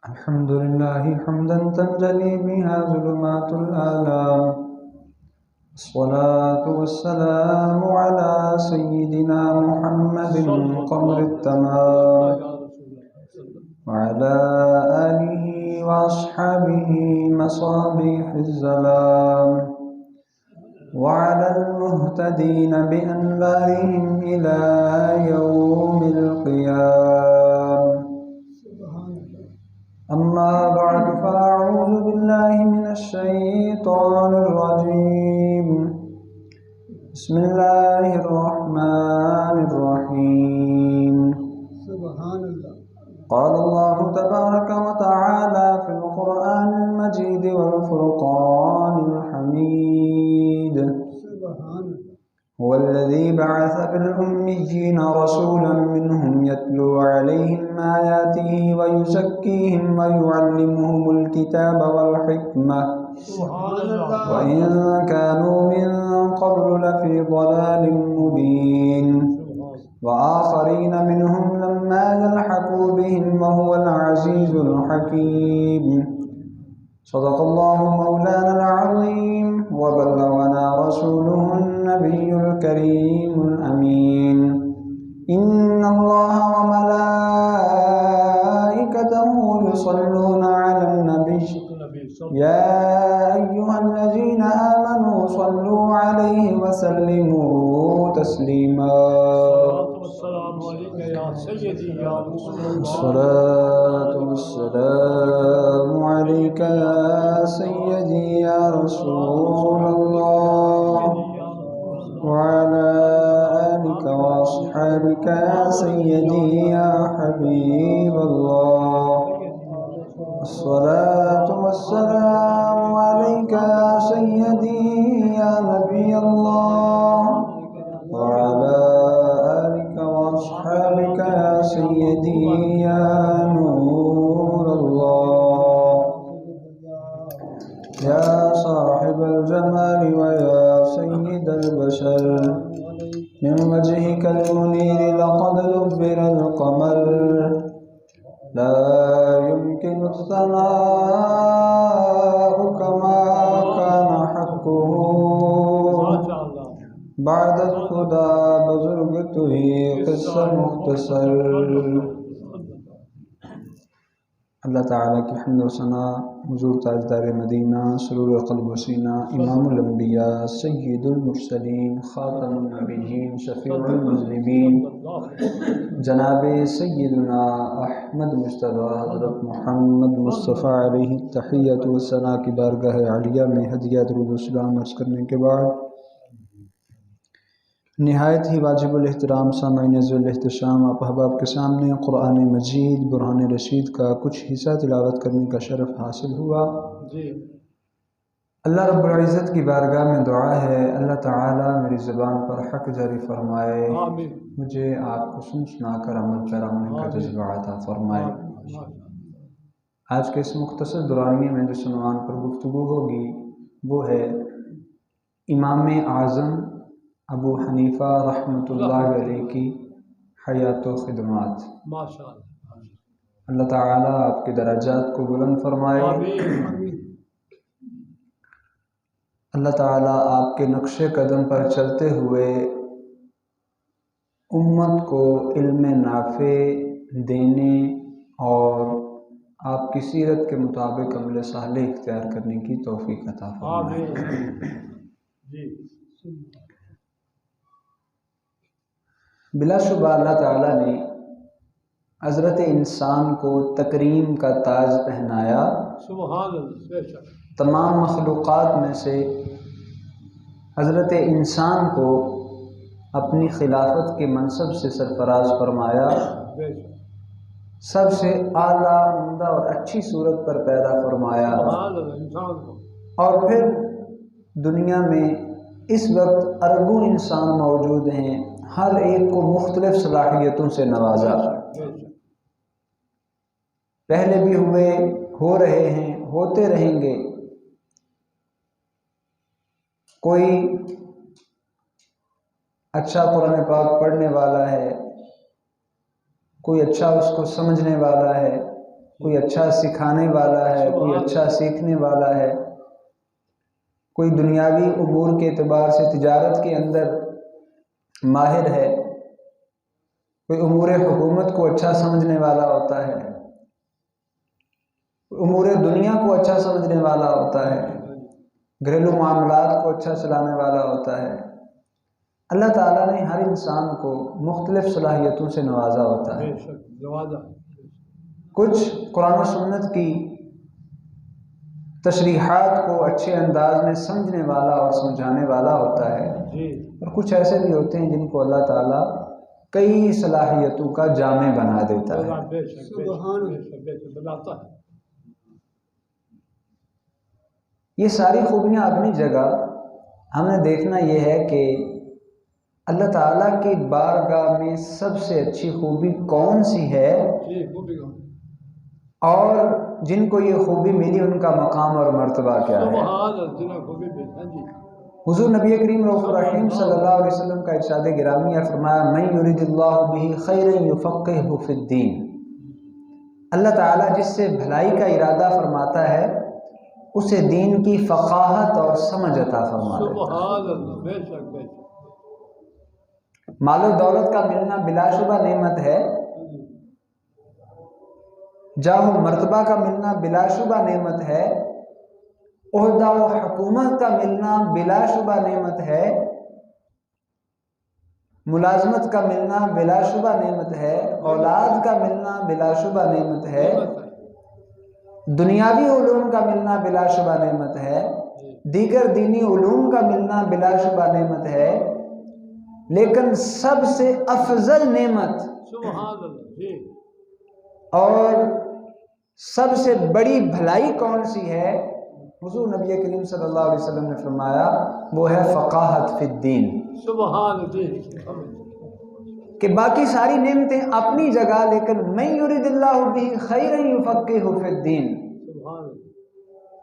الحمد لله حمدا تنجلي بها ظلمات الآلام، الصلاة والسلام على سيدنا محمد قمر التمام وعلى آله وأصحابه مصابيح الظلام، وعلى المهتدين بأنوارهم إلى يوم القيام. أما بعد فأعوذ بالله من الشيطان الرجيم. بسم الله الرحمن الرحيم. قال الله تبارك وتعالى في القرآن المجيد والفرقان الحميد: هو الذي بعث في الأميين رسولا منهم يتلو عليهم آياته ويزكيهم ويعلمهم الكتاب والحكمة وإن كانوا من قبل لفي ضلال مبين، وآخرين منهم لما يلحقوا بهم وهو العزيز الحكيم. صدق الله مولانا العظيم وبلغنا رسوله النبي الكريم الأمين. إن الله وملائكته يصلون على النبي يا أيها الذين آمنوا صلوا عليه وسلموا تسليما. السلام عليك يا سيدي يا رسول الله. الصلاة والسلام عليك يا سيدي يا رسول الله، وعلى آلك وأصحابك يا سيدي يا حبيب الله. الصلاة والسلام عليك يا سيدي يا نبي الله، وعلى آلك وأصحابك يا سيدي يا نور الله. يا صاحب الجمال ويا سيد البشر، من وجهك المنير لقد نبر القمر، لا يمكن الثناء كما كان حقه بعد خدا بزرگ تو ہی قصہ مختصر. اللہ تعالیٰ کی حمد و ثنا حضور تاجدار مدینہ سرور قلب و سینہ امام الانبیاء سید المرسلین خاتم النبیین شفیع المذنبین جناب سیدنا احمد مجتبی حضرت محمد مصطفیٰ علیہ التحیۃ و ثنا کی بارگاہ عالیہ میں ہدیہ درود و سلام عرض کرنے کے بعد نہایت ہی واجب الاحترام سامعین ذو الاحتشام آپ احباب کے سامنے قرآن مجید برہان رشید کا کچھ حصہ تلاوت کرنے کا شرف حاصل ہوا. اللہ رب العزت کی بارگاہ میں دعا ہے اللہ تعالیٰ میری زبان پر حق جاری فرمائے، مجھے آپ کو سن سنا کر عمل پیرا ہونے کا جذبہ عطا فرمائے. آج کے اس مختصر دورانیے میں جس عنوان پر گفتگو ہوگی وہ ہے امام اعظم ابو حنیفہ رحمۃ اللہ علیہ کی حیات و خدمات. اللہ تعالیٰ آپ کے درجات کو بلند فرمائے. اللہ تعالیٰ آپ کے نقش قدم پر چلتے ہوئے امت کو علم نافع دینے اور آپ کی سیرت کے مطابق عمل صالح اختیار کرنے کی توفیق عطا فرمائے. بلا شبہ اللہ تعالیٰ نے حضرت انسان کو تکریم کا تاج پہنایا. تمام مخلوقات میں سے حضرت انسان کو اپنی خلافت کے منصب سے سرفراز فرمایا، سب سے اعلیٰ عمدہ اور اچھی صورت پر پیدا فرمایا، اور پھر دنیا میں اس وقت اربوں انسان موجود ہیں، ہر ایک کو مختلف صلاحیتوں سے نوازا. پہلے بھی ہوئے، ہو رہے ہیں، ہوتے رہیں گے. کوئی اچھا قرآن پاک پڑھنے والا ہے، کوئی اچھا اس کو سمجھنے والا ہے، کوئی اچھا سکھانے والا ہے، کوئی اچھا سیکھنے والا ہے، کوئی دنیاوی امور کے اعتبار سے تجارت کے اندر ماہر ہے، کوئی امور حکومت کو اچھا سمجھنے والا ہوتا ہے، امور دنیا کو اچھا سمجھنے والا ہوتا ہے، گھریلو معاملات کو اچھا چلانے والا ہوتا ہے۔ اللہ تعالیٰ نے ہر انسان کو مختلف صلاحیتوں سے نوازا ہوتا ہے۔ کچھ قرآن و سنت کی تشریحات کو اچھے انداز میں سمجھنے والا اور سمجھانے والا ہوتا ہے، اور کچھ ایسے بھی ہوتے ہیں جن کو اللہ تعالیٰ کئی صلاحیتوں کا جامع بنا دیتا ہے۔ یہ ساری خوبیاں اپنی جگہ، ہم نے دیکھنا یہ ہے کہ اللہ تعالیٰ کی بارگاہ میں سب سے اچھی خوبی کون سی ہے، اور جن کو یہ خوبی ملی ان کا مقام اور مرتبہ کیا ہے۔ حضور نبی کریم رؤوف الرحیم صلی اللہ علیہ وسلم کا ارشاد گرامی ہے، فرمایا من یرید اللہ بہ خیرا یفقہہ فی الدین۔ اللہ تعالیٰ جس سے بھلائی کا ارادہ فرماتا ہے اسے دین کی فقاہت اور سمجھ عطا فرما دیتا ہے۔ مال و دولت کا ملنا بلا شبہ نعمت ہے، جاہ و مرتبہ کا ملنا بلا شبہ نعمت ہے، عہدہ و حکومت کا ملنا بلا شبہ نعمت ہے، ملازمت کا ملنا بلا شبہ نعمت ہے، اولاد کا ملنا بلا شبہ نعمت ہے، دنیاوی علوم کا ملنا بلا شبہ نعمت ہے، دیگر دینی علوم کا ملنا بلا شبہ نعمت ہے، لیکن سب سے افضل نعمت اور سب سے بڑی بھلائی کون سی ہے؟ حضور نبی کریم صلی اللہ علیہ وسلم نے فرمایا وہ ہے فقاہت فی الدین۔ کہ باقی ساری نعمتیں اپنی جگہ، لیکن من یرید اللہ بہ خیرا یفقہہ فی الدین،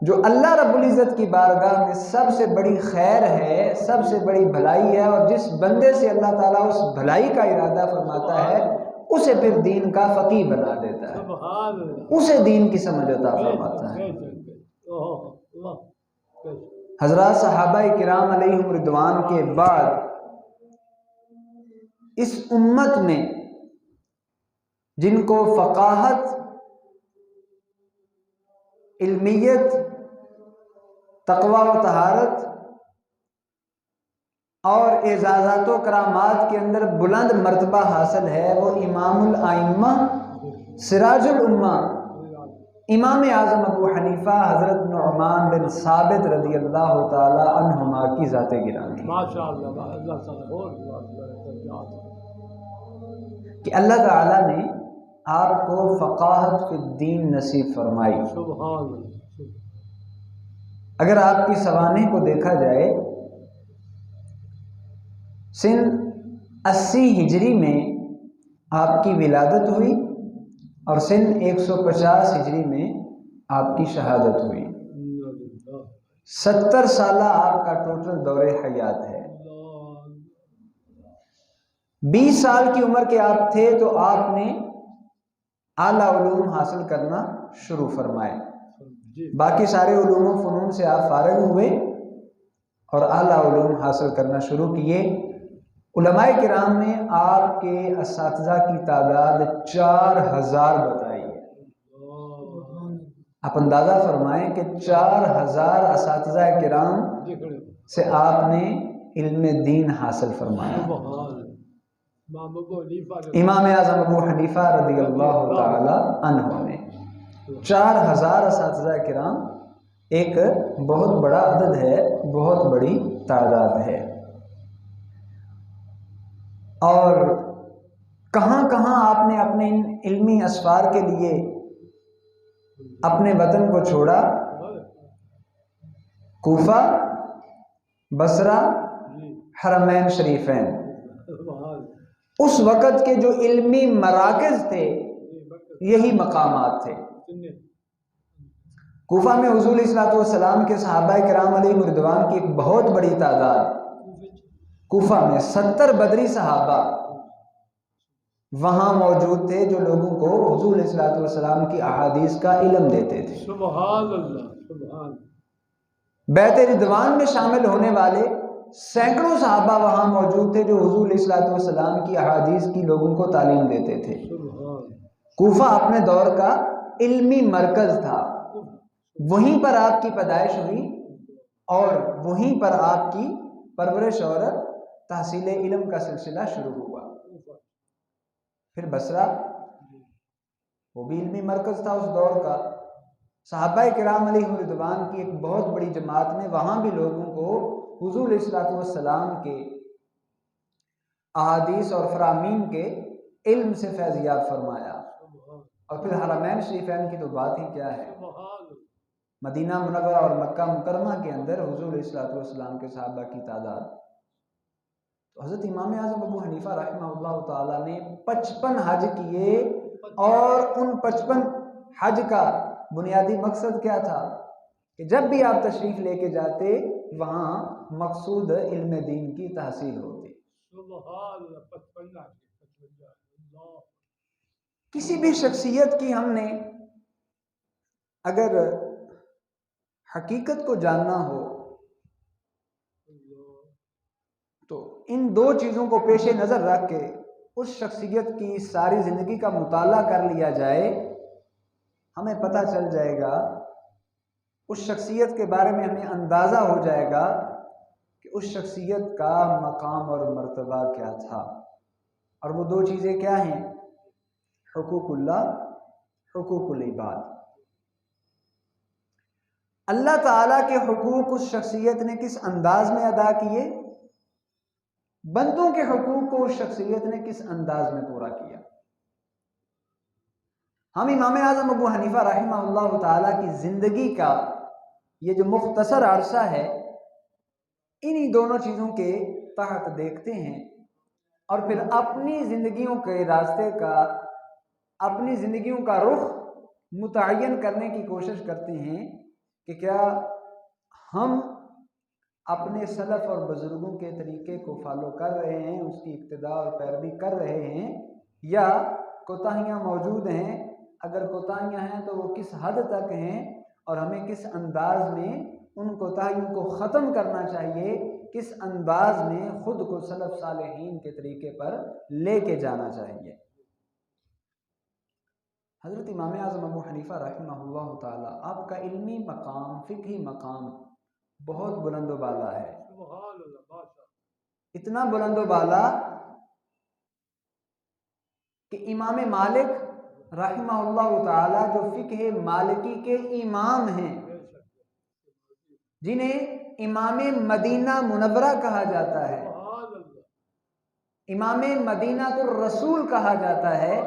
جو اللہ رب العزت کی بارگاہ میں سب سے بڑی خیر ہے، سب سے بڑی بھلائی ہے، اور جس بندے سے اللہ تعالیٰ اس بھلائی کا ارادہ فرماتا ہے اسے پھر دین کا فقیہ بنا دیتا ہے، اسے دین کی سمجھ عطا فرماتا ہے۔ حضرات صحابہ کرام علیہم رضوان کے بعد اس امت میں جن کو فقاہت، علمیت، تقوی و طہارت اور اعزازات و کرامات کے اندر بلند مرتبہ حاصل ہے، وہ امام الائمہ سراج الامہ امام اعظم ابو حنیفہ حضرت نعمان بن ثابت رضی اللہ تعالی عنہما کی ذات گرامی، کہ اللہ تعالیٰ نے آپ کو فقاہت فی الدین نصیب فرمائی۔ اگر آپ کی سوانح کو دیکھا جائے، سن 80 ہجری میں آپ کی ولادت ہوئی اور سن 150 ہجری میں آپ کی شہادت ہوئی۔ 70 سالہ آپ کا ٹوٹل دور حیات ہے۔ 20 سال کی عمر کے آپ تھے تو آپ نے اعلیٰ علوم حاصل کرنا شروع فرمائے، باقی سارے علوم و فنون سے آپ فارغ ہوئے اور اعلیٰ علوم حاصل کرنا شروع کیے۔ علماء کرام نے آپ کے اساتذہ کی تعداد 4000 بتائی ہے۔ آپ اندازہ فرمائیں کہ 4000 اساتذہ کرام سے آپ نے علم دین حاصل فرمایا۔ امام اعظم ابو حنیفہ رضی اللہ تعالی عنہ نے 4000 اساتذہ کرام، ایک بہت بڑا عدد ہے، بہت بڑی تعداد ہے۔ اور کہاں کہاں آپ نے اپنے ان علمی اسفار کے لیے اپنے وطن کو چھوڑا؟ کوفہ، بصرہ، حرمین شریفین، اس وقت کے جو علمی مراکز تھے یہی مقامات تھے۔ کوفہ میں حضور علیہ الصلوۃ والسلام کے صحابہ کرام علیہم رضوان کی ایک بہت بڑی تعداد، کوفہ میں 70 بدری صحابہ وہاں موجود تھے جو لوگوں کو حضور علیہ الصلوۃ والسلام کی احادیث کا علم دیتے تھے۔ سبحان اللہ، سبحان بیعت رضوان میں شامل ہونے والے سینکڑوں صحابہ وہاں موجود تھے جو حضور علیہ الصلوۃ والسلام کی احادیث کی لوگوں کو تعلیم دیتے تھے۔ سبحان کوفہ اپنے دور کا علمی مرکز تھا، وہیں پر آپ کی پیدائش ہوئی اور وہیں پر آپ کی پرورش اور تحصیل علم کا سلسلہ شروع ہوا۔ پھر بصرہ، وہ بھی علمی مرکز تھا اس دور کا۔ صحابہ کرام علیہم رضوان کی ایک بہت بڑی جماعت نے وہاں بھی لوگوں کو حضور علیہ الصلوۃ والسلام کے احادیث اور فرامین کے علم سے فیضیاب فرمایا۔ اور پھر حرمین شریفین کی تو بات ہی کیا ہے، مدینہ منورہ اور مکہ مکرمہ کے اندر حضور علیہ الصلوۃ والسلام کے صحابہ کی تعداد، تو حضرت امام اعظم ابو حنیفہ رحمہ اللہ تعالیٰ نے 55 حج کیے، اور ان 55 حج کا بنیادی مقصد کیا تھا کہ جب بھی آپ تشریف لے کے جاتے وہاں مقصود علم دین کی تحصیل ہوتی۔ سبحان اللہ، کسی بھی شخصیت کی ہم نے اگر حقیقت کو جاننا ہو تو ان دو چیزوں کو پیش نظر رکھ کے اس شخصیت کی ساری زندگی کا مطالعہ کر لیا جائے، ہمیں پتہ چل جائے گا، اس شخصیت کے بارے میں ہمیں اندازہ ہو جائے گا کہ اس شخصیت کا مقام اور مرتبہ کیا تھا۔ اور وہ دو چیزیں کیا ہیں؟ حقوق اللہ، حقوق العباد۔ اللہ تعالیٰ کے حقوق اس شخصیت نے کس انداز میں ادا کیے، بندوں کے حقوق کو اس شخصیت نے کس انداز میں پورا کیا۔ ہم امام اعظم ابو حنیفہ رحمہ اللہ تعالیٰ کی زندگی کا یہ جو مختصر عرصہ ہے، انہی دونوں چیزوں کے تحت دیکھتے ہیں، اور پھر اپنی زندگیوں کے راستے کا، اپنی زندگیوں کا رخ متعین کرنے کی کوشش کرتے ہیں کہ کیا ہم اپنے سلف اور بزرگوں کے طریقے کو فالو کر رہے ہیں، اس کی اقتداء اور پیروی کر رہے ہیں، یا کوتاہیاں موجود ہیں؟ اگر کوتاہیاں ہیں تو وہ کس حد تک ہیں، اور ہمیں کس انداز میں ان کوتاہیوں کو ختم کرنا چاہیے، کس انداز میں خود کو سلف صالحین کے طریقے پر لے کے جانا چاہیے۔ حضرت امام اعظم ابو حنیفہ رحمہ اللہ تعالیٰ، آپ کا علمی مقام، فقہی مقام بہت بلند و بالا ہے، اتنا بلند و بالا کہ امام مالک رحمہ اللہ تعالیٰ جو فقہ مالکی کے امام ہیں، جنہیں امام مدینہ منورہ کہا جاتا ہے، امام مدینہ الرسول کہا جاتا ہے،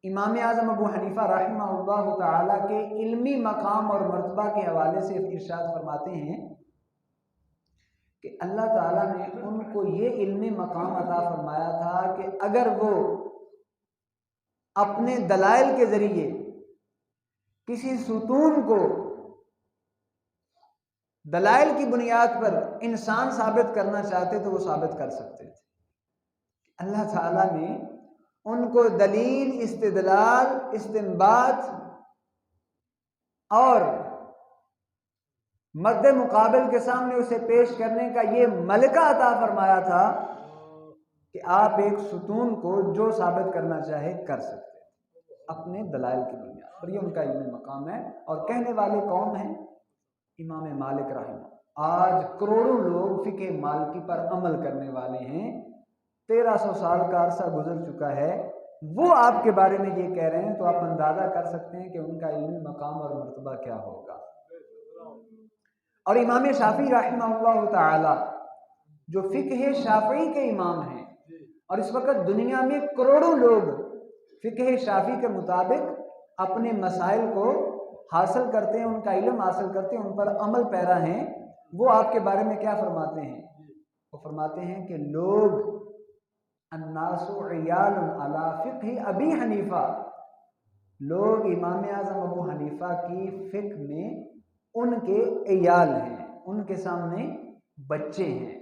امام اعظم ابو حنیفہ رحمہ اللہ تعالیٰ کے علمی مقام اور مرتبہ کے حوالے سے ارشاد فرماتے ہیں کہ اللہ تعالیٰ نے ان کو یہ علمی مقام عطا فرمایا تھا کہ اگر وہ اپنے دلائل کے ذریعے کسی ستون کو دلائل کی بنیاد پر انسان ثابت کرنا چاہتے تو وہ ثابت کر سکتے تھے۔ اللہ تعالیٰ نے ان کو دلیل، استدلال، استنباط اور مد مقابل کے سامنے اسے پیش کرنے کا یہ ملکہ عطا فرمایا تھا کہ آپ ایک ستون کو جو ثابت کرنا چاہے کر سکتے اپنے دلائل کی بنیاد پر۔ یہ ان کا علمی مقام ہے، اور کہنے والے کون ہیں؟ امام مالک رحمہ۔ آج کروڑوں لوگ فقہ مالکی پر عمل کرنے والے ہیں، 1300 سال کا عرصہ گزر چکا ہے، وہ آپ کے بارے میں یہ کہہ رہے ہیں، تو آپ اندازہ کر سکتے ہیں کہ ان کا علمی مقام اور مرتبہ کیا ہوگا۔ اور امام شافعی رحمہ اللہ تعالی جو فقہ شافعی کے امام ہیں، اور اس وقت دنیا میں کروڑوں لوگ فقہ شافعی کے مطابق اپنے مسائل کو حاصل کرتے ہیں، ان کا علم حاصل کرتے ہیں، ان پر عمل پیرا ہیں، وہ آپ کے بارے میں کیا فرماتے ہیں؟ وہ فرماتے ہیں کہ لوگ الناس عیال علی فقہ ابی حنیفہ، لوگ امام اعظم ابو حنیفہ کی فقہ میں ان کے عیال ہیں، ان کے سامنے بچے ہیں۔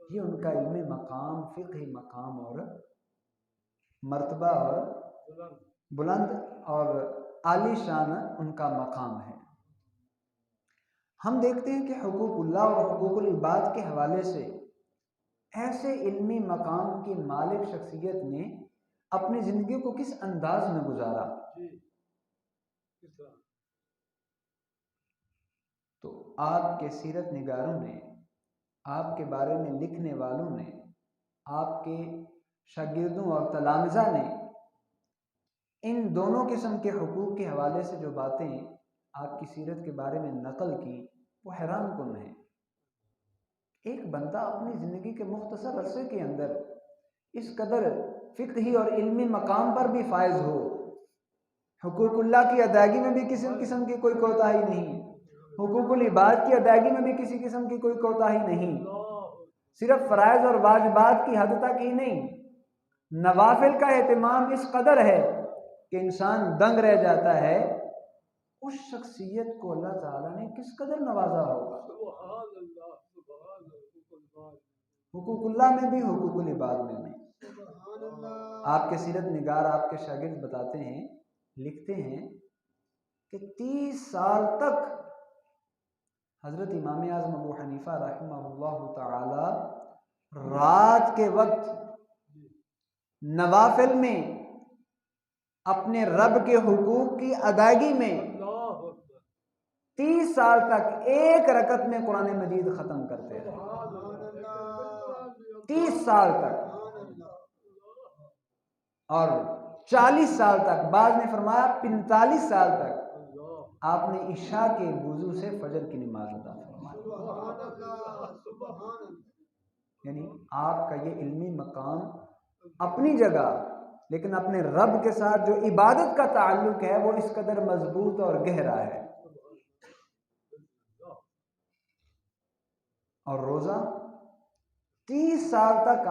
یہ ان کا علمی مقام، فقہی مقام اور مرتبہ اور بلند اور عالی شان ان کا مقام ہے۔ ہم دیکھتے ہیں کہ حقوق اللہ اور حقوق العباد کے حوالے سے ایسے علمی مقام کی مالک شخصیت نے اپنی زندگی کو کس انداز میں گزارا۔ تو آپ کے سیرت نگاروں نے، آپ کے بارے میں لکھنے والوں نے، آپ کے شاگردوں اور تلامذہ نے ان دونوں قسم کے حقوق کے حوالے سے جو باتیں آپ کی سیرت کے بارے میں نقل کی وہ حیران کن ہیں۔ ایک بندہ اپنی زندگی کے مختصر عرصے کے اندر اس قدر فقہی اور علمی مقام پر بھی فائز ہو، حقوق اللہ کی ادائیگی میں بھی کسی قسم کی کوئی کوتاہی نہیں، حقوق العباد کی ادائیگی میں بھی کسی قسم کی کوئی کوتاہی نہیں، صرف فرائض اور واجبات کی حد تک ہی نہیں، نوافل کا اہتمام اس قدر ہے کہ انسان دنگ رہ جاتا ہے۔ اس شخصیت کو اللہ تعالیٰ نے کس قدر نوازا ہوگا، حقوق اللہ میں بھی حقوق العباد میں بھی۔ آپ کے سیرت نگار، آپ کے شاگرد بتاتے ہیں، لکھتے ہیں کہ 30 سال تک حضرت امام اعظم ابو حنیفہ رحمہ اللہ تعالی رات کے وقت نوافل میں اپنے رب کے حقوق کی ادائیگی میں 30 سال تک ایک رکعت میں قرآن مجید ختم کرتے رہے، 30 سال تک، اور 40 سال تک، بعض نے فرمایا 45 سال تک آپ نے عشاء کے وضو سے فجر کی نماز ادا فرمائی۔ یعنی آپ کا یہ علمی مقام اپنی جگہ، لیکن اپنے رب کے ساتھ جو عبادت کا تعلق ہے وہ اس قدر مضبوط اور گہرا ہے۔ اور روزہ 30 سال تک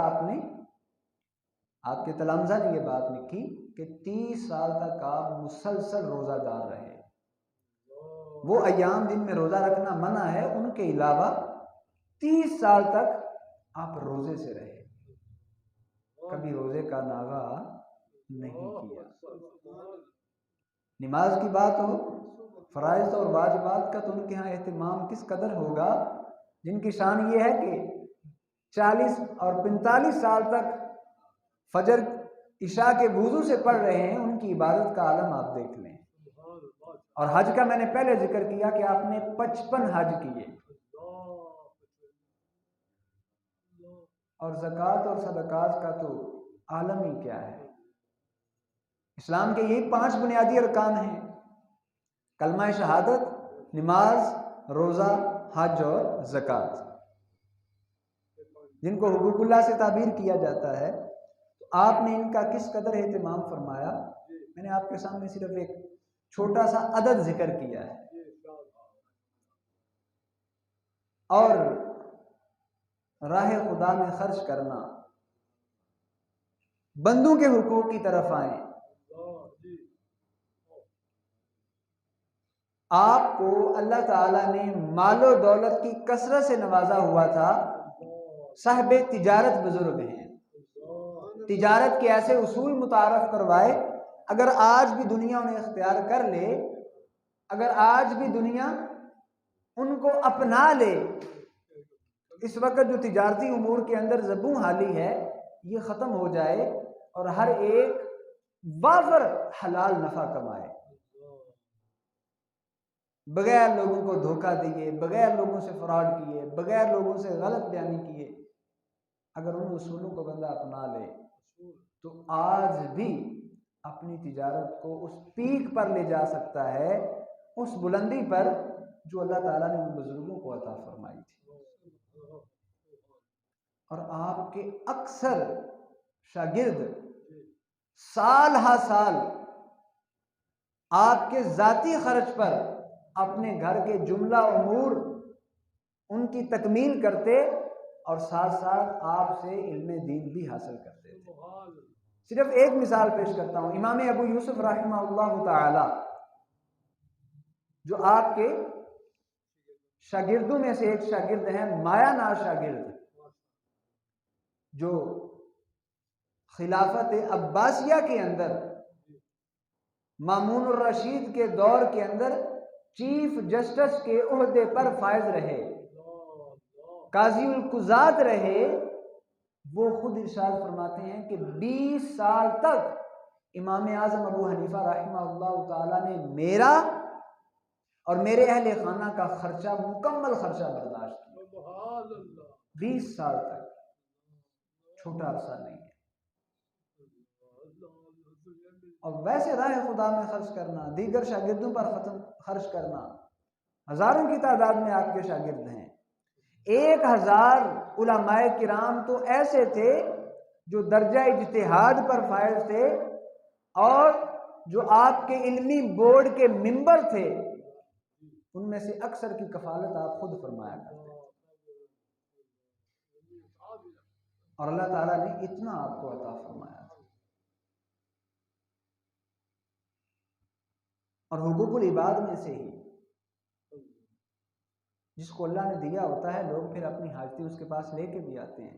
آپ کے تلامذہ نے یہ بات لکھی کہ 30 سال تک آپ مسلسل روزہ دار رہے۔ وہ ایام جن میں روزہ رکھنا منع ہے ان کے علاوہ 30 سال تک آپ روزے سے رہے، کبھی روزے کا ناغہ نہیں کیا۔ نماز کی بات ہو، فرائض اور واجبات کا تو ان کے ہاں اہتمام کس قدر ہوگا، جن کی شان یہ ہے کہ 40 اور 45 سال تک فجر عشاء کے وضو سے پڑھ رہے ہیں، ان کی عبادت کا عالم آپ دیکھ لیں۔ اور حج کا میں نے پہلے ذکر کیا کہ آپ نے 55 حج کیے، اور زکوٰۃ اور صدقات کا تو عالم ہی کیا ہے۔ اسلام کے یہی 5 بنیادی ارکان ہیں، کلمہ شہادت، نماز، روزہ، حج اور زکوٰۃ، جن کو حقوق اللہ سے تعبیر کیا جاتا ہے۔ تو آپ نے ان کا کس قدر اہتمام فرمایا، میں نے آپ کے سامنے صرف ایک چھوٹا سا عدد ذکر کیا ہے۔ اور راہ خدا میں خرچ کرنا، بندوں کے حقوق کی طرف آئیں۔ آپ کو اللہ تعالیٰ نے مال و دولت کی کثرت سے نوازا ہوا تھا، صاحب تجارت بزرگ ہیں، تجارت کے ایسے اصول متعارف کروائے، اگر آج بھی دنیا انہیں اختیار کر لے، اگر آج بھی دنیا ان کو اپنا لے، اس وقت جو تجارتی امور کے اندر زبوں حالی ہے یہ ختم ہو جائے اور ہر ایک وافر حلال نفع کمائے، بغیر لوگوں کو دھوکہ دیے، بغیر لوگوں سے فراڈ کیے، بغیر لوگوں سے غلط بیانی کیے، اگر ان اصولوں کو بندہ اپنا لے تو آج بھی اپنی تجارت کو اس پیک پر لے جا سکتا ہے، اس بلندی پر جو اللہ تعالیٰ نے ان بزرگوں کو عطا فرمائی تھی۔ اور آپ کے اکثر شاگرد سال ہا سال آپ کے ذاتی خرچ پر اپنے گھر کے جملہ امور ان کی تکمیل کرتے اور ساتھ ساتھ آپ سے علم دین بھی حاصل کرتے تھے۔ صرف ایک مثال پیش کرتا ہوں، امام ابو یوسف رحمہ اللہ تعالی جو آپ کے شاگردوں میں سے ایک شاگرد ہیں، مایہ ناز شاگرد، جو خلافت عباسیہ کے اندر مامون الرشید کے دور کے اندر چیف جسٹس کے عہدے پر فائز رہے، قاضی القضات رہے، وہ خود ارشاد فرماتے ہیں کہ 20 سال تک امام اعظم ابو حنیفہ رحمہ اللہ تعالیٰ نے میرا اور میرے اہل خانہ کا خرچہ، مکمل خرچہ برداشت کیا۔ 20 سال تک، چھوٹا عرصہ نہیں ہے۔ اور ویسے راہ خدا میں خرچ کرنا، دیگر شاگردوں پر خرچ کرنا، ہزاروں کی تعداد میں آپ کے شاگرد ہیں۔ 1000 علماء کرام تو ایسے تھے جو درجہ اجتہاد پر فائز تھے، اور جو آپ کے علمی بورڈ کے ممبر تھے، ان میں سے اکثر کی کفالت آپ خود فرمایا کرتے تھے، اور اللہ تعالیٰ نے اتنا آپ کو عطا فرمایا تھا۔ اور حقوق العباد میں سے ہی جس کو اللہ نے دیا ہوتا ہے، لوگ پھر اپنی حاجتی اس کے پاس لے کے بھی آتے ہیں۔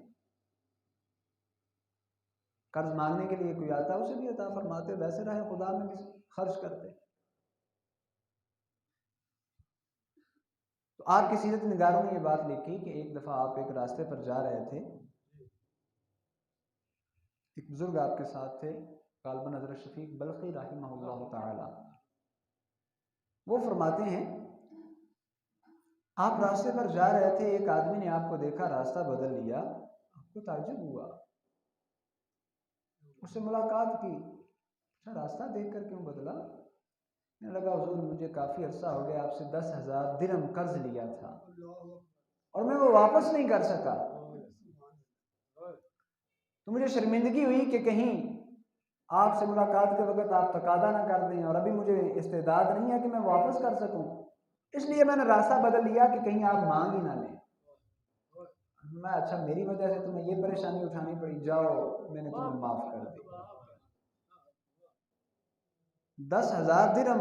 قرض مانگنے کے لیے کوئی آتا ہے، اسے بھی عطا فرماتے، ویسے راہ خدا میں بھی خرچ کرتے۔ تو آپ کی سیرت نگاروں نے یہ بات لکھی کہ ایک دفعہ آپ ایک راستے پر جا رہے تھے، ایک بزرگ آپ کے ساتھ تھے، غالباً حضرت شفیق بلخی رحمہ اللہ تعالی۔ وہ فرماتے ہیں آپ راستے پر جا رہے تھے، ایک آدمی نے آپ کو دیکھا، راستہ بدل لیا، آپ کو تعجب ہوا، اس سے ملاقات کی، اچھا راستہ دیکھ کر کیوں بدلا؟ میں لگا حضور مجھے کافی عرصہ ہو گیا آپ سے 10,000 درہم قرض لیا تھا اور میں وہ واپس نہیں کر سکا، تو مجھے شرمندگی ہوئی کہ کہیں آپ سے ملاقات کے وقت آپ تقاضا نہ کر دیں، اور ابھی مجھے استعداد نہیں ہے کہ میں واپس کر سکوں، اس لیے میں نے راستہ بدل لیا کہ کہیں آپ مانگ ہی نہ لیں۔ میں اچھا میری وجہ سے تمہیں یہ پریشانی اٹھانی پڑی، جاؤ میں نے تمہیں معاف کر دی۔ 10,000 درہم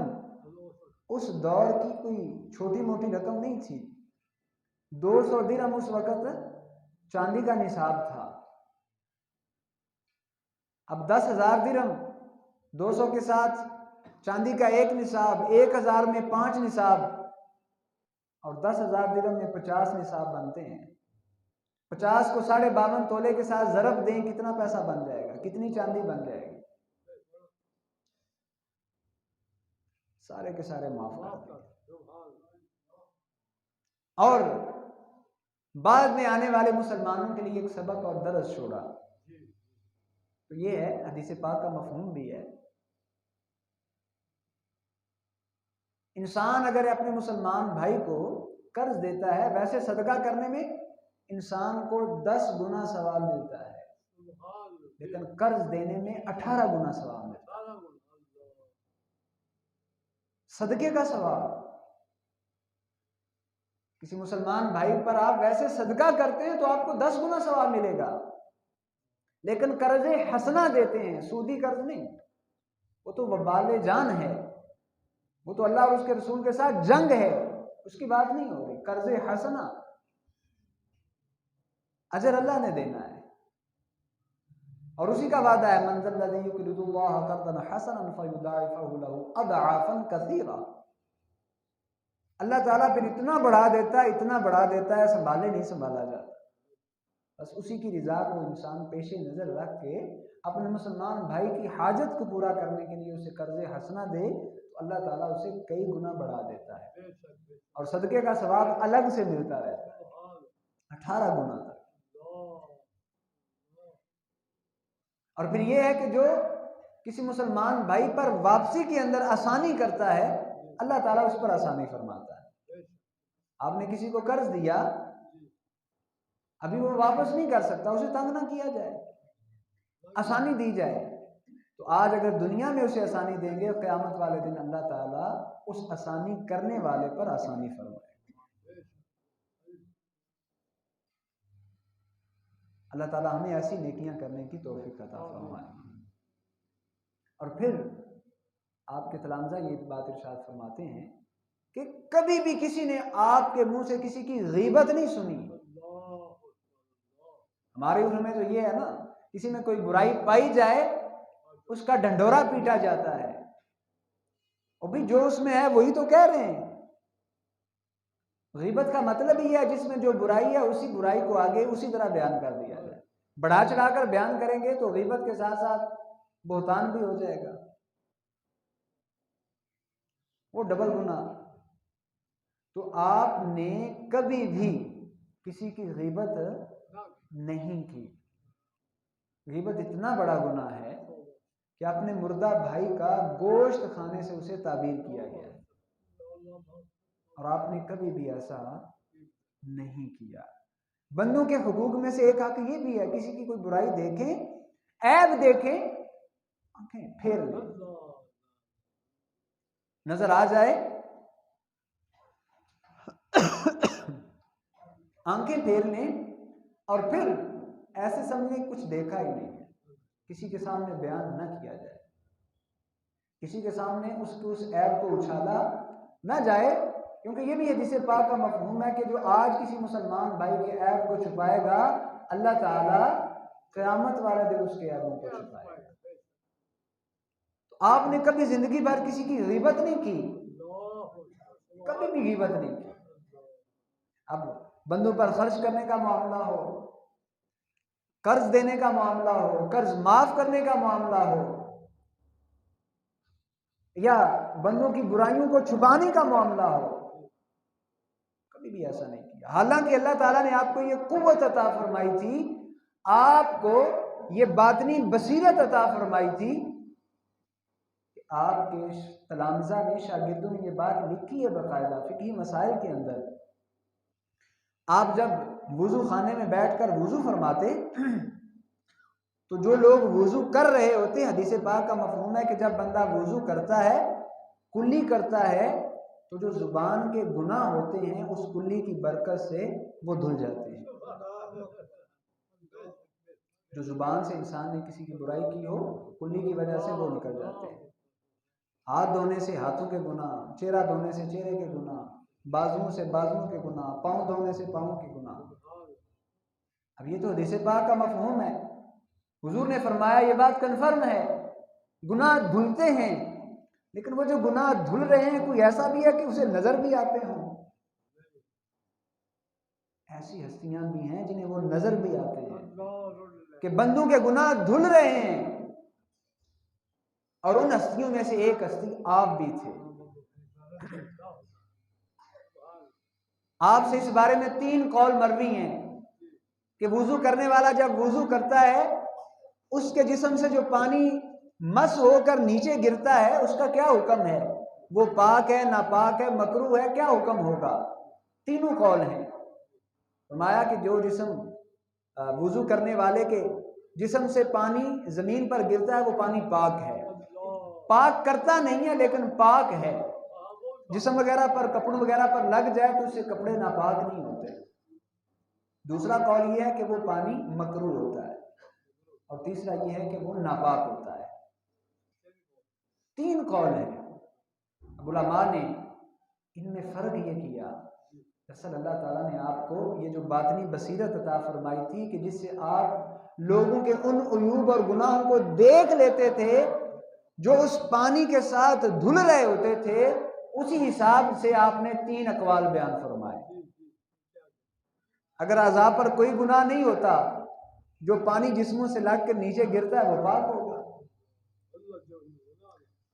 اس دور کی کوئی چھوٹی موٹی رقم نہیں تھی۔ 200 درہم اس وقت چاندی کا نصاب تھا۔ اب 10,000 درہم 200 کے ساتھ چاندی کا 1 نصاب، 1000 میں 5 نصاب، اور 10,000 درہم میں 50 نصاب بنتے ہیں۔ 50 کو 52.5 تولے کے ساتھ ضرب دیں، کتنا پیسہ بن جائے گا، کتنی چاندی بن جائے گی؟ سارے کے سارے معاف کر دیں۔ اور بعد میں آنے والے مسلمانوں کے لیے ایک سبق اور درس چھوڑا، تو یہ ہے، حدیث پاک کا مفہوم بھی ہے، انسان اگر اپنے مسلمان بھائی کو قرض دیتا ہے، ویسے صدقہ کرنے میں انسان کو 10 گنا ثواب ملتا ہے، لیکن قرض دینے میں 18 گنا ثواب ملتا ہے، صدقے کا ثواب۔ کسی مسلمان بھائی پر آپ ویسے صدقہ کرتے ہیں تو آپ کو 10 گنا ثواب ملے گا، لیکن قرض حسنہ دیتے ہیں، سودی قرض نہیں، وہ تو وبال جان ہے، وہ تو اللہ اور اس کے رسول کے ساتھ جنگ ہے، اس کی بات نہیں ہو رہی۔ قرض حسنہ اجر اللہ نے دینا ہے، اور اسی کا وعدہ ہے، من ذا الذی یقرض اللہ قرضا حسنا فیضاعفہ له اضعافا کثیرا۔ اللہ تعالیٰ پھر اتنا بڑھا دیتا ہے، اتنا بڑھا دیتا ہے، سنبھالے نہیں سنبھالا جاتا۔ بس اسی کی رضا کو انسان پیش نظر رکھ کے اپنے مسلمان بھائی کی حاجت کو پورا کرنے کے لیے اسے قرض حسنہ دے، تو اللہ تعالیٰ اسے کئی گنا بڑھا دیتا ہے، اور صدقے کا ثواب الگ سے ملتا رہتا ہے، 18 گنا تک۔ اور پھر یہ ہے کہ جو کسی مسلمان بھائی پر واپسی کے اندر آسانی کرتا ہے، اللہ تعالیٰ اس پر آسانی فرماتا ہے۔ آپ نے کسی کو قرض دیا، ابھی وہ واپس نہیں کر سکتا، اسے تنگ نہ کیا جائے، آسانی دی جائے، تو آج اگر دنیا میں اسے آسانی دیں گے، قیامت والے دن اللہ تعالیٰ اس آسانی کرنے والے پر آسانی فرمائے۔ اللہ تعالیٰ ہمیں ایسی نیکیاں کرنے کی توفیق عطا فرمائے۔ اور پھر آپ کے تلامذہ یہ بات ارشاد فرماتے ہیں کہ کبھی بھی کسی نے آپ کے منہ سے کسی کی غیبت نہیں سنی۔ ہمارے عرف میں تو یہ ہے نا، کسی میں کوئی برائی پائی جائے اس کا ڈھنڈورا پیٹا جاتا ہے، اور بھی جو اس میں ہے وہی تو کہہ رہے ہیں۔ غیبت کا مطلب ہی ہے جس میں جو برائی ہے اسی برائی کو آگے اسی طرح بیان کر دیا جائے۔ بڑھا چڑھا کر بیان کریں گے تو غیبت کے ساتھ ساتھ بہتان بھی ہو جائے گا، وہ ڈبل گناہ۔ تو آپ نے کبھی بھی کسی کی غیبت نہیں کی۔ غیبت اتنا بڑا گناہ ہے کہ اپنے مردہ بھائی کا گوشت کھانے سے اسے تعبیر کیا گیا ہے، اور آپ نے کبھی بھی ایسا نہیں کیا۔ بندوں کے حقوق میں سے ایک حق یہ بھی ہے، کسی کی کوئی برائی دیکھیں، عیب دیکھیں، آنکھیں پھیر لیں، نظر آ جائے آنکھیں پھیر لیں، اور پھر ایسے سمجھیں کچھ دیکھا ہی نہیں ہے، کسی کے سامنے بیان نہ کیا جائے، کسی کے سامنے اس عیب کو اچھالا نہ جائے، کیونکہ یہ بھی حدیث پاک کا مفہوم ہے کہ جو آج کسی مسلمان بھائی کے عیب کو چھپائے گا، اللہ تعالیٰ قیامت والے دن اس کے عیبوں کو چھپائے گا۔ تو آپ نے کبھی زندگی بھر کسی کی غیبت نہیں کی، کبھی بھی غیبت نہیں کی۔ اب بندوں پر خرچ کرنے کا معاملہ ہو، قرض دینے کا معاملہ ہو، قرض معاف کرنے کا معاملہ ہو، یا بندوں کی برائیوں کو چھپانے کا معاملہ ہو، کبھی بھی ایسا نہیں کیا۔ حالانکہ اللہ تعالیٰ نے آپ کو یہ قوت عطا فرمائی تھی، آپ کو یہ باطنی بصیرت عطا فرمائی تھی کہ آپ کے تلامذہ نے، شاگردوں نے یہ بات لکھی ہے باقاعدہ فقہی مسائل کے اندر۔ آپ جب وضو خانے میں بیٹھ کر وضو فرماتے تو جو لوگ وضو کر رہے ہوتے، حدیث پاک کا مفہوم ہے کہ جب بندہ وضو کرتا ہے، کلی کرتا ہے، تو جو زبان کے گناہ ہوتے ہیں اس کلی کی برکت سے وہ دھل جاتے ہیں۔ جو زبان سے انسان نے کسی کی برائی کی ہو، کلی کی وجہ سے وہ نکل جاتے ہیں۔ ہاتھ دھونے سے ہاتھوں کے گناہ، چہرہ دھونے سے چہرے کے گناہ، بازوؤں سے بازوؤں کے گناہ، پاؤں دھونے سے پاؤں کے گناہ۔ اب یہ تو حدیث پاک کا مفہوم ہے، حضور نے فرمایا، یہ بات کنفرم ہے، گناہ دھلتے ہیں، لیکن وہ جو گناہ دھل رہے ہیں کوئی ایسا بھی ہے کہ اسے نظر بھی آتے ہوں؟ ایسی ہستیاں بھی ہیں جنہیں وہ نظر بھی آتے ہیں کہ بندوں کے گناہ دھل رہے ہیں، اور ان ہستیوں میں سے ایک ہستی آپ بھی تھے۔ آپ سے اس بارے میں 3 قول مروی ہیں کہ وضو کرنے والا جب وضو کرتا ہے اس کے جسم سے جو پانی مس ہو کر نیچے گرتا ہے اس کا کیا حکم ہے، وہ پاک ہے، ناپاک ہے، مکروہ ہے، کیا حکم ہوگا؟ 3 قول ہیں۔ فرمایا کہ جو جسم وضو کرنے والے کے جسم سے پانی زمین پر گرتا ہے وہ پانی پاک ہے، پاک کرتا نہیں ہے لیکن پاک ہے۔ جسم وغیرہ پر، کپڑوں وغیرہ پر لگ جائے تو اس سے کپڑے ناپاک نہیں ہوتے۔ دوسرا قول یہ ہے کہ وہ پانی مکروہ ہوتا ہے، اور تیسرا یہ ہے کہ وہ ناپاک ہوتا ہے۔ 3 قول ہیں۔ اب علماء نے ان میں فرق یہ کیا، اصل اللہ تعالیٰ نے آپ کو یہ جو باطنی بصیرت عطا فرمائی تھی کہ جس سے آپ لوگوں کے ان عیوب اور گناہوں کو دیکھ لیتے تھے جو اس پانی کے ساتھ دھل رہے ہوتے تھے، اسی حساب سے آپ نے 3 اقوال بیان فرمائے۔ اگر اعضاء پر کوئی گناہ نہیں ہوتا، جو پانی جسموں سے لگ کر نیچے گرتا ہے وہ پاک ہوگا۔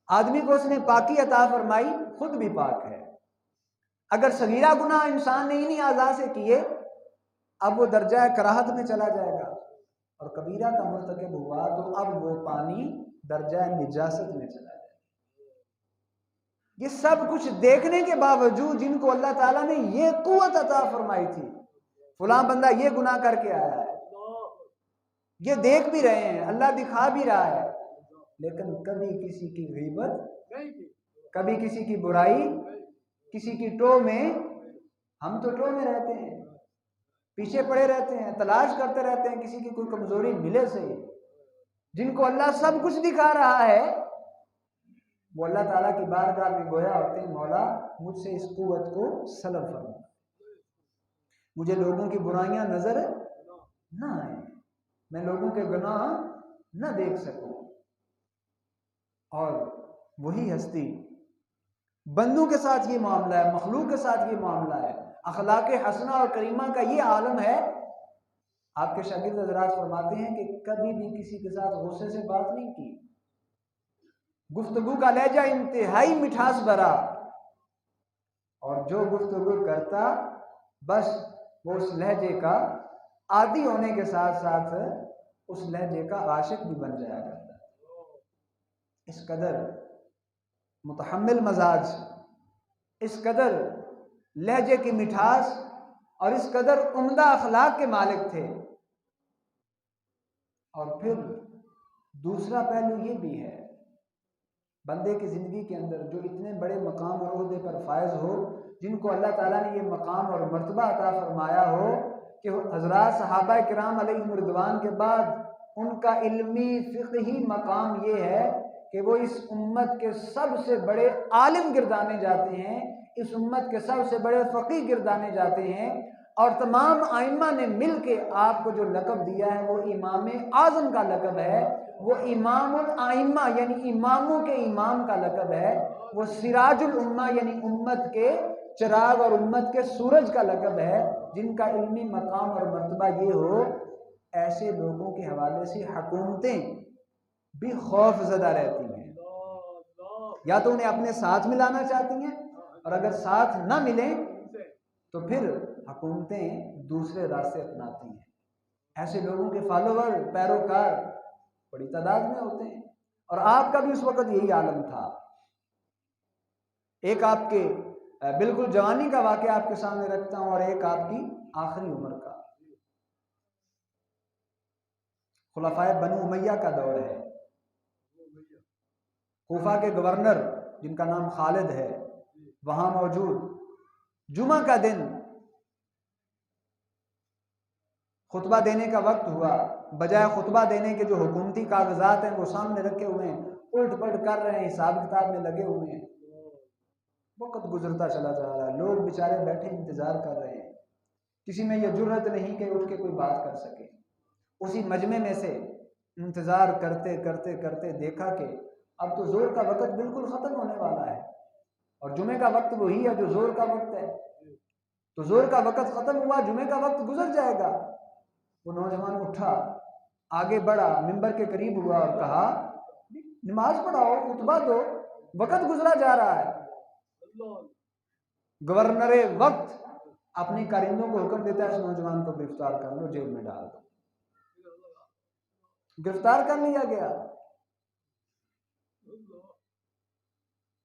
آدمی کو اس نے پاکی عطا فرمائی، خود بھی پاک ہے۔ اگر صغیرہ گناہ انسان نے انہی اعضاء سے کیے، اب وہ درجہ کراہت میں چلا جائے گا، اور کبیرہ کا مرتکب ہوا تو اب وہ پانی درجہ نجاست میں چلا جائے گا۔ یہ سب کچھ دیکھنے کے باوجود جن کو اللہ تعالیٰ نے یہ قوت عطا فرمائی تھی، فلاں بندہ یہ گناہ کر کے آیا ہے، یہ دیکھ بھی رہے ہیں، اللہ دکھا بھی رہا ہے، لیکن کبھی کسی کی غیبت، کبھی کسی کی برائی، کسی کی ٹو میں، ہم تو ٹو میں رہتے ہیں، پیچھے پڑے رہتے ہیں، تلاش کرتے رہتے ہیں کسی کی کوئی کمزوری ملے سے۔ جن کو اللہ سب کچھ دکھا رہا ہے وہ اللہ تعالیٰ کی بارگاہ میں گویا ہوتے ہیں، مولا مجھ سے اس قوت کو سلب فرما، مجھے لوگوں کی برائیاں نظر نہ آئیں۔ میں لوگوں کے گناہ نہ دیکھ سکوں۔ اور وہی ہستی بندوں کے ساتھ یہ معاملہ ہے، مخلوق کے ساتھ یہ معاملہ ہے، اخلاق حسنہ اور کریمہ کا یہ عالم ہے۔ آپ کے شاگرد حضرات فرماتے ہیں کہ کبھی بھی کسی کے ساتھ غصے سے بات نہیں کی، گفتگو کا لہجہ انتہائی مٹھاس بھرا، اور جو گفتگو کرتا بس وہ اس لہجے کا عادی ہونے کے ساتھ ساتھ اس لہجے کا عاشق بھی بن جایا کرتا ہے۔ اس قدر متحمل مزاج، اس قدر لہجے کی مٹھاس اور اس قدر عمدہ اخلاق کے مالک تھے۔ اور پھر دوسرا پہلو یہ بھی ہے، بندے کی زندگی کے اندر جو اتنے بڑے مقام اور عہدے پر فائز ہو، جن کو اللہ تعالیٰ نے یہ مقام اور مرتبہ عطا فرمایا ہو کہ حضرات صحابہ کرام علیہم رضوان کے بعد ان کا علمی فقہی مقام یہ ہے کہ وہ اس امت کے سب سے بڑے عالم گردانے جاتے ہیں، اس امت کے سب سے بڑے فقیہ گردانے جاتے ہیں، اور تمام ائمہ نے مل کے آپ کو جو لقب دیا ہے وہ امام اعظم کا لقب ہے، وہ امام الائمہ یعنی اماموں کے امام کا لقب ہے، وہ سراج الامہ یعنی امت کے چراغ اور امت کے سورج کا لقب ہے۔ جن کا علمی مقام اور مرتبہ یہ ہو، ایسے لوگوں کے حوالے سے حکومتیں بھی خوف زدہ رہتی ہیں، یا تو انہیں اپنے ساتھ ملانا چاہتی ہیں، اور اگر ساتھ نہ ملیں تو پھر حکومتیں دوسرے راستے اپناتی ہیں۔ ایسے لوگوں کے فالوور، پیروکار بڑی تعداد میں ہوتے ہیں، اور آپ کا بھی اس وقت یہی عالم تھا۔ ایک آپ کے بالکل جوانی کا واقعہ آپ کے سامنے رکھتا ہوں، اور ایک آپ کی آخری عمر کا۔ خلفائے بنو امیہ کا دور ہے، کوفہ کے گورنر جن کا نام خالد ہے وہاں موجود، جمعہ کا دن خطبہ دینے کا وقت ہوا، بجائے خطبہ دینے کے جو حکومتی کاغذات ہیں وہ سامنے رکھے ہوئے ہیں، الٹ پلٹ کر رہے ہیں، حساب کتاب میں لگے ہوئے ہیں۔ وقت گزرتا چلا جا رہا ہے، لوگ بیچارے بیٹھے انتظار کر رہے ہیں، کسی میں یہ جرأت نہیں کہ اٹھ کے کوئی بات کر سکے۔ اسی مجمع میں سے انتظار کرتے کرتے کرتے دیکھا کہ اب تو زور کا وقت بالکل ختم ہونے والا ہے، اور جمعے کا وقت وہی ہے جو زور کا وقت ہے، تو زور کا وقت ختم ہوا، جمعے کا وقت گزر جائے گا۔ وہ نوجوان اٹھا، آگے بڑھا، منبر کے قریب ہوا اور کہا نماز پڑھاؤ، خطبہ دو، وقت گزرا جا رہا ہے۔ گورنر وقت اپنے کارندوں کو حکم دیتا ہے اس نوجوان کو گرفتار کر لو، جیل میں ڈال دو۔ گرفتار کر لیا گیا۔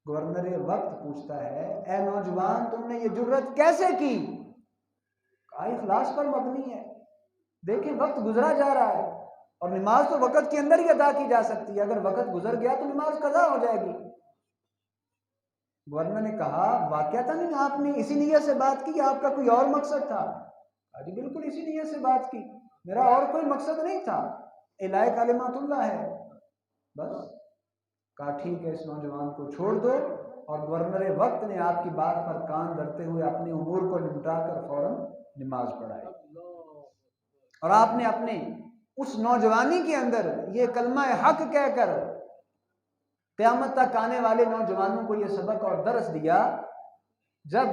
گورنر وقت پوچھتا ہے اے نوجوان تم نے یہ جرأت کیسے کی؟ کہا اخلاص پر مبنی ہے، دیکھیں وقت گزرا جا رہا ہے، اور نماز تو وقت کے اندر ہی ادا کی جا سکتی ہے، اگر وقت گزر گیا تو نماز قضا ہو جائے گی۔ گورنر نے کہا واقعتاً آپ نے اسی نیت سے بات کی، آپ کا کوئی اور مقصد تھا؟ کہا جی بالکل اسی نیت سے بات کی، میرا اور کوئی مقصد نہیں تھا، اعلاء کلمات اللہ ہے بس۔ کہا ٹھیک ہے، اس نوجوان کو چھوڑ دو، اور گورنر وقت نے آپ کی بات پر کان دھرتے ہوئے اپنے امور کو نمٹا کر فوراً نماز پڑھائی، اور آپ نے اپنے اس نوجوانی کے اندر یہ کلمہ حق کہہ کر قیامت تک آنے والے نوجوانوں کو یہ سبق اور درس دیا، جب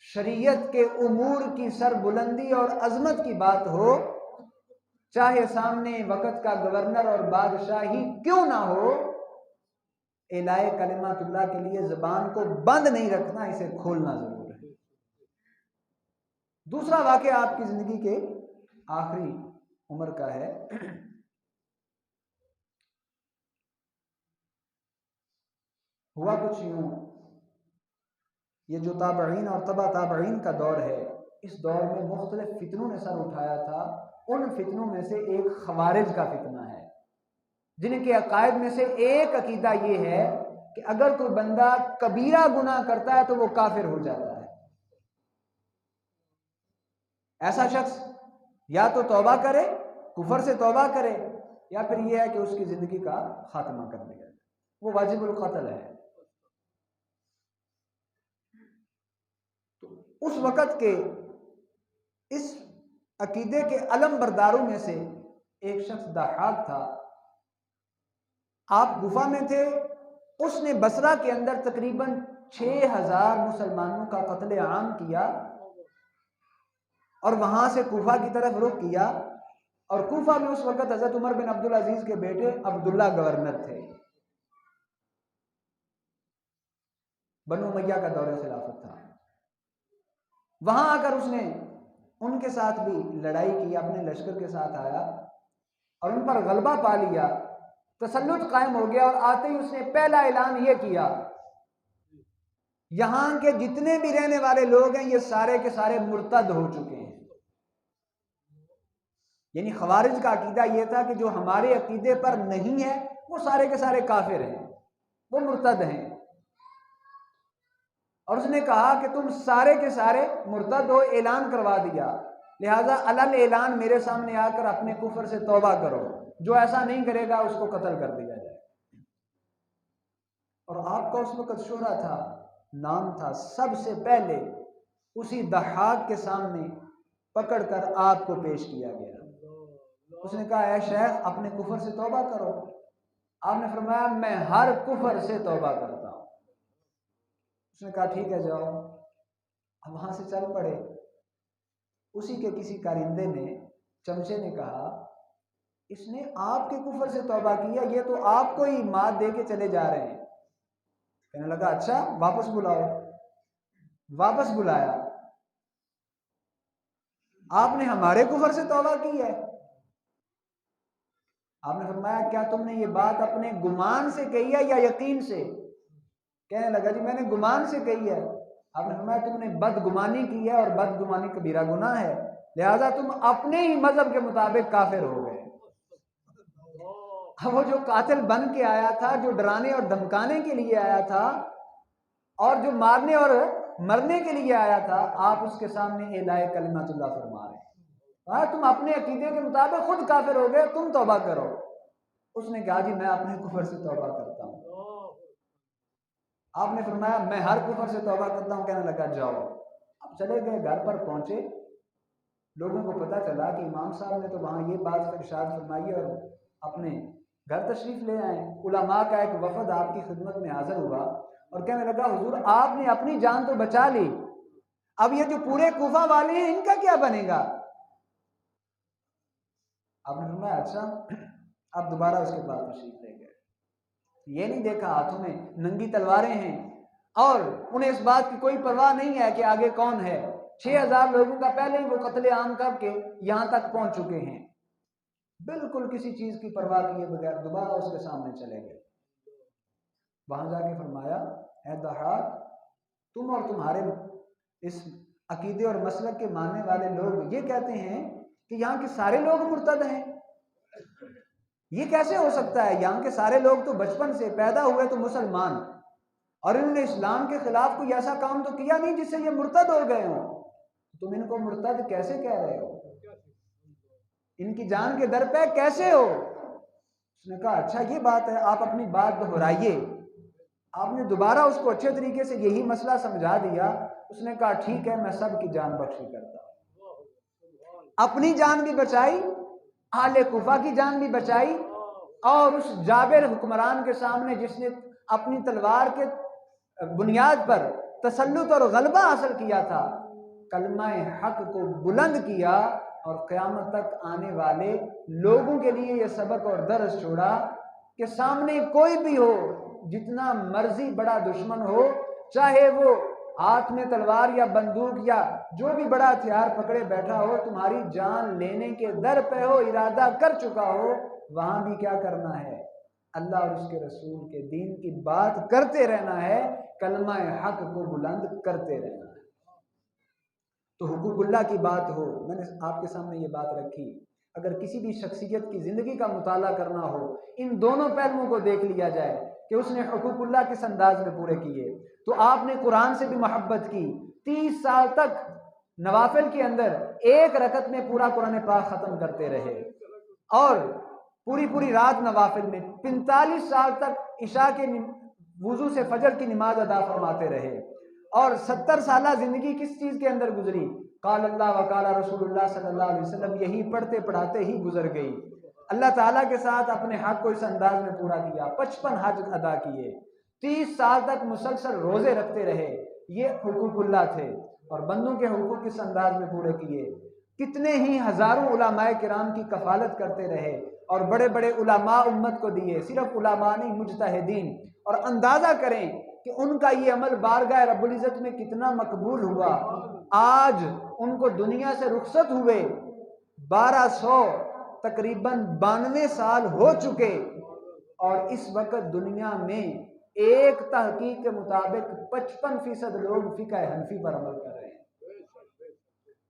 شریعت کے امور کی سر بلندی اور عظمت کی بات ہو، چاہے سامنے وقت کا گورنر اور بادشاہ ہی کیوں نہ ہو، اعلاء کلمات اللہ کے لیے زبان کو بند نہیں رکھنا، اسے کھولنا ضرور ہے۔ دوسرا واقعہ آپ کی زندگی کے آخری عمر کا ہے۔ ہوا کچھ یوں، یہ جو تابعین اور تبع تابعین کا دور ہے، اس دور میں مختلف فتنوں نے سر اٹھایا تھا۔ ان فتنوں میں سے ایک خوارج کا فتنہ ہے، جن کے عقائد میں سے ایک عقیدہ یہ ہے کہ اگر کوئی بندہ کبیرہ گناہ کرتا ہے تو وہ کافر ہو جاتا ہے۔ ایسا شخص یا تو توبہ کرے، کفر سے توبہ کرے، یا پھر یہ ہے کہ اس کی زندگی کا خاتمہ کر دیا جائے، وہ واجب القتل ہے۔ تو اس وقت کے اس عقیدے کے علم برداروں میں سے ایک شخص ضحاک تھا، آپ گفا میں تھے، اس نے بصرہ کے اندر تقریباً 6000 مسلمانوں کا قتل عام کیا اور وہاں سے کوفہ کی طرف رخ کیا، اور کوفہ میں اس وقت حضرت عمر بن عبدالعزیز کے بیٹے عبداللہ گورنر تھے۔ بنو امیہ کا دور خلافت تھا۔ وہاں آ کر اس نے ان کے ساتھ بھی لڑائی کی، اپنے لشکر کے ساتھ آیا اور ان پر غلبہ پا لیا، تسلط قائم ہو گیا، اور آتے ہی اس نے پہلا اعلان یہ کیا، یہاں کے جتنے بھی رہنے والے لوگ ہیں یہ سارے کے سارے مرتد ہو چکے ہیں۔ یعنی خوارج کا عقیدہ یہ تھا کہ جو ہمارے عقیدے پر نہیں ہے وہ سارے کے سارے کافر ہیں، وہ مرتد ہیں، اور اس نے کہا کہ تم سارے کے سارے مرتد ہو، اعلان کروا دیا، لہذا علل اعلان میرے سامنے آ کر اپنے کفر سے توبہ کرو، جو ایسا نہیں کرے گا اس کو قتل کر دیا جائے۔ اور آپ کا اس وقت شہرہ تھا، نام تھا، سب سے پہلے اسی ضحاک کے سامنے پکڑ کر آپ کو پیش کیا گیا۔ اس نے کہا اے شیخ اپنے کفر سے توبہ کرو۔ آپ نے فرمایا میں ہر کفر سے توبہ کرتا ہوں۔ اس نے کہا ٹھیک ہے جاؤ۔ اب وہاں سے چل پڑے۔ اسی کے کسی کارندے نے، چمچے نے کہا اس نے آپ کے کفر سے توبہ کیا، یہ تو آپ کو ہی مات دے کے چلے جا رہے ہیں۔ کہنے لگا اچھا واپس بلاؤ۔ واپس بلایا، آپ نے ہمارے کفر سے توبہ کی ہے؟ آپ نے فرمایا کیا تم نے یہ بات اپنے گمان سے کہی ہے یا یقین سے؟ کہنے لگا جی میں نے گمان سے کہی ہے۔ آپ نے فرمایا تم نے بدگمانی کی ہے، اور بدگمانی کبیرہ گناہ ہے، لہذا تم اپنے ہی مذہب کے مطابق کافر ہو گئے۔ وہ جو قاتل بن کے آیا تھا، جو ڈرانے اور دھمکانے کے لیے آیا تھا، اور جو مارنے اور مرنے کے لیے آیا تھا، آپ اس کے سامنے اعلاء کلمۃ اللہ فرما رہے ہیں۔ تم اپنے عقیدے کے مطابق خود کافر ہو گئے، تم توبہ کرو۔ اس نے کہا جی میں اپنے کفر سے توبہ کرتا ہوں۔ آپ نے فرمایا میں ہر کفر سے توبہ کرتا ہوں۔ کہنے لگا جاؤ۔ اب چلے گئے، گھر پر پہنچے، لوگوں کو پتہ چلا کہ امام صاحب نے تو وہاں یہ بات ارشاد فرمائی اور اپنے گھر تشریف لے آئے۔ علماء کا ایک وفد آپ کی خدمت میں حاضر ہوا اور کہنے لگا حضور آپ نے اپنی جان تو بچا لی، اب یہ جو پورے کوفہ والے ہیں ان کا کیا بنے گا؟ آپ نے فرمایا اچھا۔ اب دوبارہ اس کے بعد تشریف لے گئے۔ یہ نہیں دیکھا ہاتھوں میں ننگی تلواریں ہیں اور انہیں اس بات کی کوئی پرواہ نہیں ہے کہ آگے کون ہے۔ 6000 لوگوں کا پہلے ہی وہ قتل عام کر کے یہاں تک پہنچ چکے ہیں، بالکل کسی چیز کی پرواہ کیے بغیر دوبارہ اس کے سامنے چلے گئے۔ وہاں جا کے فرمایا اے ضحاک تم اور تمہارے اس عقیدے اور مسلک کے ماننے والے لوگ یہ کہتے ہیں کہ یہاں کے سارے لوگ مرتد ہیں، یہ کیسے ہو سکتا ہے؟ یہاں کے سارے لوگ تو بچپن سے پیدا ہوئے تو مسلمان، اور انہوں نے اسلام کے خلاف کوئی ایسا کام تو کیا نہیں جس سے یہ مرتد ہو گئے ہوں، تم ان کو مرتد کیسے کہہ رہے ہو؟ ان کی جان کے در پہ کیسے ہو؟ اس نے کہا اچھا یہ بات ہے، آپ اپنی بات دہرائیے۔ آپ نے دوبارہ اس کو اچھے طریقے سے یہی مسئلہ سمجھا دیا۔ اس نے کہا ٹھیک ہے میں سب کی جان بخشی کرتا ہوں۔ اپنی جان بھی بچائی، اہل کوفہ کی جان بھی بچائی، اور اس جابر حکمران کے سامنے جس نے اپنی تلوار کے بنیاد پر تسلط اور غلبہ حاصل کیا تھا، کلمہ حق کو بلند کیا اور قیامت تک آنے والے لوگوں کے لیے یہ سبق اور درس چھوڑا کہ سامنے کوئی بھی ہو، جتنا مرضی بڑا دشمن ہو، چاہے وہ ہاتھ میں تلوار یا بندوق یا جو بھی بڑا ہتھیار پکڑے بیٹھا ہو، تمہاری جان لینے کے در پہ ہو، ارادہ کر چکا ہو، وہاں بھی کیا کرنا ہے؟ اللہ اور اس کے رسول کے دین کی بات کرتے رہنا ہے، کلمہ حق کو بلند کرتے رہنا ہے۔ تو حقوق اللہ کی بات ہو، میں نے آپ کے سامنے یہ بات رکھی، اگر کسی بھی شخصیت کی زندگی کا مطالعہ کرنا ہو، ان دونوں پہلوؤں کو دیکھ لیا جائے کہ اس نے حقوق اللہ کس انداز میں پورے کیے۔ تو آپ نے قرآن سے بھی محبت کی، 30 سال تک نوافل کے اندر ایک رکعت میں پورا قرآن پاک ختم کرتے رہے، اور پوری رات نوافل میں 45 سال تک عشاء کے وضو سے فجر کی نماز ادا فرماتے رہے، اور 70 سالہ زندگی کس چیز کے اندر گزری؟ قال اللہ و قال رسول اللہ صلی اللہ علیہ وسلم، یہی پڑھتے پڑھاتے ہی گزر گئی۔ اللہ تعالیٰ کے ساتھ اپنے حق کو اس انداز میں پورا کیا، 55 حج ادا کیے، 30 سال تک مسلسل روزے رکھتے رہے، یہ حقوق اللہ تھے، اور بندوں کے حقوق اس انداز میں پورے کیے۔ کتنے ہی ہزاروں علماء کرام کی کفالت کرتے رہے، اور بڑے بڑے علماء امت کو دیے، صرف علماء نہیں، مجتہدین، اور اندازہ کریں کہ ان کا یہ عمل بارگاہ رب العزت میں کتنا مقبول ہوا۔ آج ان کو دنیا سے رخصت ہوئے 1200 تقریباً 92 سال ہو چکے، اور اس وقت دنیا میں ایک تحقیق کے مطابق 55% لوگ فقہ حنفی پر عمل کر رہے ہیں۔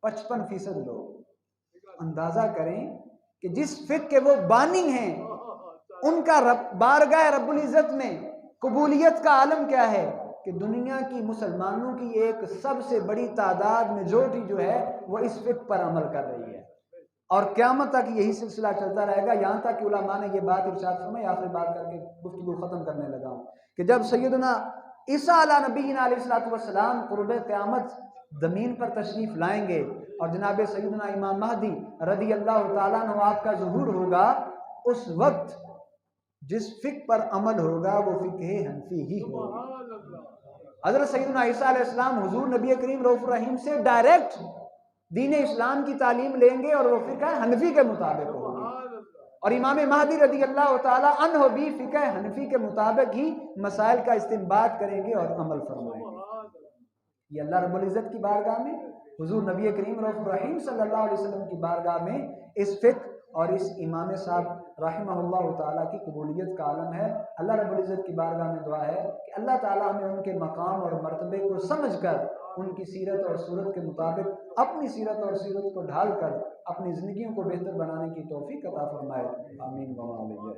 55% لوگ، اندازہ کریں کہ جس فقہ کے وہ بانی ہیں ان کا بارگاہ رب العزت میں قبولیت کا عالم کیا ہے کہ دنیا کی مسلمانوں کی ایک سب سے بڑی تعداد میجورٹی جو ہے وہ اس فقہ پر عمل کر رہی ہے، اور قیامت تک یہی سلسلہ چلتا رہے گا، یہاں تک کہ علماء نے یہ بات ارشاد فرمائی۔ آخری بات کر کے گفتگو ختم کرنے لگا ہوں کہ جب سیدنا عیسیٰ علیہ نبینا علیہ السلام قرب قیامت زمین پر تشریف لائیں گے، اور جناب سیدنا امام مہدی رضی اللہ تعالیٰ عنہ آپ کا ظہور ہوگا، اس وقت جس فقہ پر عمل ہوگا وہ فقہ حنفی ہی ہوگا۔ حضرت سیدنا عیسیٰ علیہ السلام حضور نبی کریم رؤوف الرحیم سے ڈائریکٹ دین اسلام کی تعلیم لیں گے، اور وہ فقہ حنفی کے مطابق ہوگی، اور امام مہدی رضی اللہ تعالیٰ عنہ بھی فقہ حنفی کے مطابق ہی مسائل کا استنباط کریں گے اور عمل فرمائیں گے۔ یہ اللہ رب العزت کی بارگاہ میں، حضور نبی کریم رؤوف الرحیم صلی اللہ علیہ وسلم کی بارگاہ میں اس فقہ اور اس امام صاحب رحمہ اللہ تعالیٰ کی قبولیت کا عالم ہے۔ اللہ رب العزت کی بارگاہ میں دعا ہے کہ اللہ تعالیٰ ہمیں ان کے مقام اور مرتبے کو سمجھ کر ان کی سیرت اور صورت کے مطابق اپنی سیرت اور سیرت کو ڈھال کر اپنی زندگیوں کو بہتر بنانے کی توفیق عطا فرمائے، آمین و آمین۔